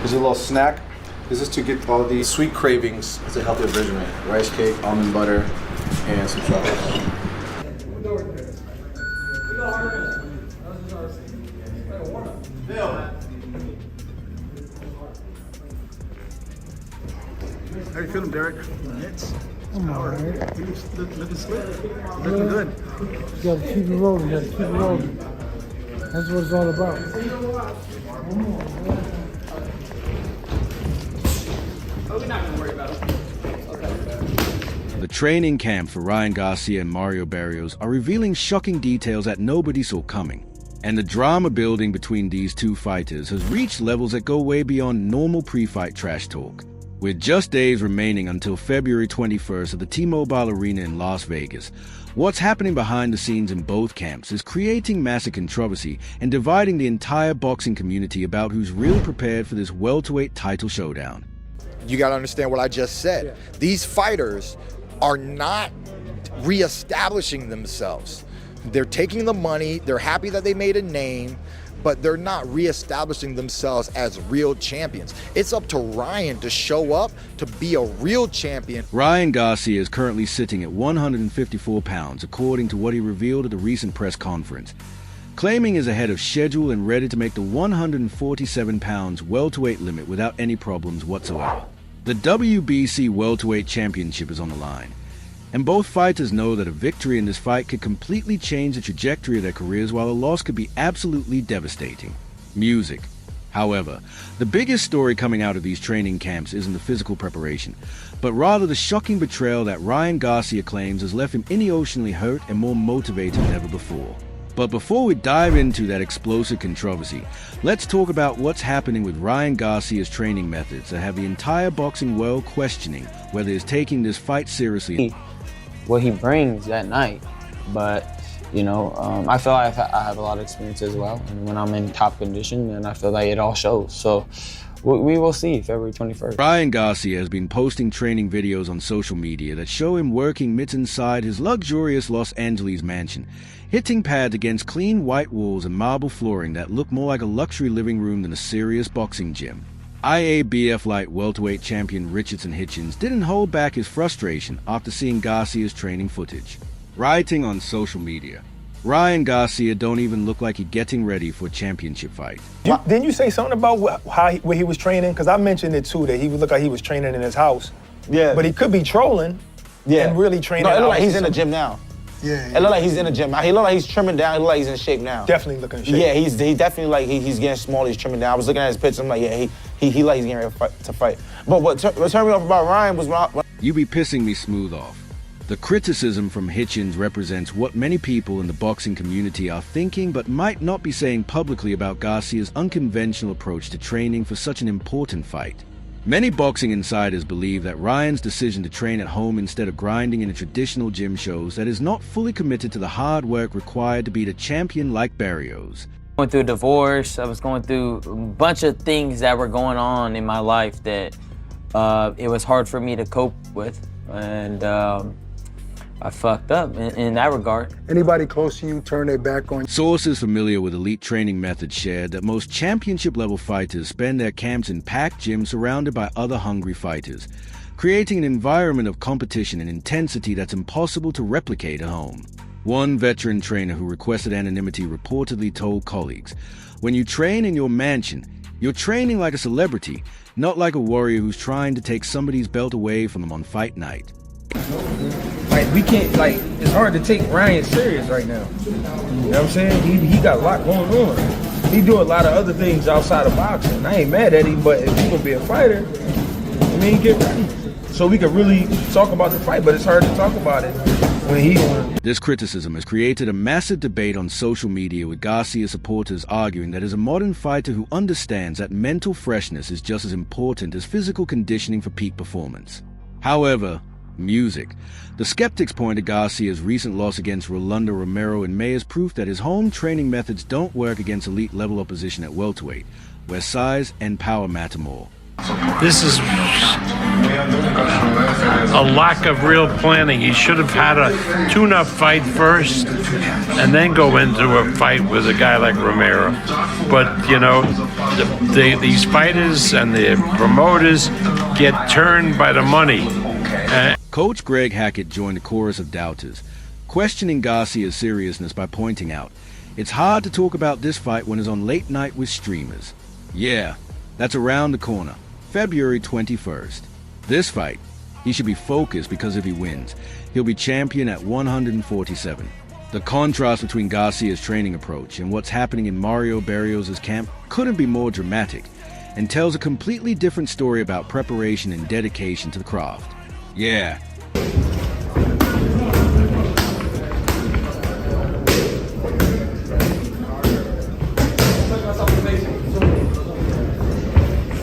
Here's a little snack. This is to get all the sweet cravings. It's a healthier version, right? Rice cake, almond butter, and some chocolate. How you feeling, Derek? I'm alright. Looking slick. Looking good. You gotta keep it rolling, gotta keep it rolling. That's what it's all about. The training camp for Ryan Garcia and Mario Barrios are revealing shocking details that nobody saw coming. And the drama building between these two fighters has reached levels that go way beyond normal pre-fight trash talk. With just days remaining until February 21st at the T-Mobile Arena in Las Vegas, what's happening behind the scenes in both camps is creating massive controversy and dividing the entire boxing community about who's really prepared for this welterweight title showdown. You got to understand what I just said. Yeah. These fighters are not reestablishing themselves. They're taking the money, they're happy that they made a name, but they're not reestablishing themselves as real champions. It's up to Ryan to show up to be a real champion. Ryan Garcia is currently sitting at 154 pounds, according to what he revealed at the recent press conference, claiming he's ahead of schedule and ready to make the 147 pounds welterweight limit without any problems whatsoever. The WBC welterweight championship is on the line, and both fighters know that a victory in this fight could completely change the trajectory of their careers, while a loss could be absolutely devastating. Music. However, the biggest story coming out of these training camps isn't the physical preparation, but rather the shocking betrayal that Ryan Garcia claims has left him emotionally hurt and more motivated than ever before. But before we dive into that explosive controversy, let's talk about what's happening with Ryan Garcia's training methods that have the entire boxing world questioning whether he's taking this fight seriously. What he brings that night, but you know, I feel like I have a lot of experience as well, and when I'm in top condition, then I feel like it all shows. So we will see February 21st. Ryan Garcia has been posting training videos on social media that show him working mitts inside his luxurious Los Angeles mansion, hitting pads against clean white walls and marble flooring that look more like a luxury living room than a serious boxing gym. IABF light welterweight champion Richardson Hitchens didn't hold back his frustration after seeing Garcia's training footage. Writing on social media, Ryan Garcia don't even look like he's getting ready for a championship fight. Didn't you say something about where he was training? Because I mentioned it too, that he would look like he was training in his house. Yeah. But he could be trolling and really training. No, it look like he's in the gym now. Yeah. It look like he's in the gym. He look like he's trimming down. He look like he's in shape now. Definitely looking in shape. Yeah, he definitely like he's getting smaller. He's trimming down. I was looking at his picture. I'm like, yeah, he like he's getting ready to fight. But what turned me off about Ryan was You be pissing me smooth off. The criticism from Hitchens represents what many people in the boxing community are thinking but might not be saying publicly about Garcia's unconventional approach to training for such an important fight. Many boxing insiders believe that Ryan's decision to train at home instead of grinding in a traditional gym shows that he's not fully committed to the hard work required to beat a champion like Barrios. Going through a divorce, I was going through a bunch of things that were going on in my life that it was hard for me to cope with, and I fucked up in that regard. Anybody close to you turn their back on. Sources familiar with elite training methods shared that most championship-level fighters spend their camps in packed gyms surrounded by other hungry fighters, creating an environment of competition and intensity that's impossible to replicate at home. One veteran trainer who requested anonymity reportedly told colleagues, "When you train in your mansion, you're training like a celebrity, not like a warrior who's trying to take somebody's belt away from them on fight night." Like, we can't, like, it's hard to take Ryan serious right now. You know what I'm saying? He got a lot going on. He do a lot of other things outside of boxing. I ain't mad at him, but if he gonna be a fighter, I mean, get ready. So we can really talk about the fight, but it's hard to talk about it when he on. This criticism has created a massive debate on social media, with Garcia supporters arguing that as a modern fighter who understands that mental freshness is just as important as physical conditioning for peak performance. However, music. The skeptics point to Garcia's recent loss against Rolando Romero in May as proof that his home training methods don't work against elite-level opposition at welterweight, where size and power matter more. This is a lack of real planning. He should have had a tune-up fight first and then go into a fight with a guy like Romero. But, you know, these fighters and the promoters get turned by the money. Coach Greg Hackett joined a chorus of doubters, questioning Garcia's seriousness by pointing out, it's hard to talk about this fight when it's on late night with streamers. Yeah, that's around the corner, February 21st. This fight, he should be focused because if he wins, he'll be champion at 147. The contrast between Garcia's training approach and what's happening in Mario Barrios' camp couldn't be more dramatic and tells a completely different story about preparation and dedication to the craft. Yeah,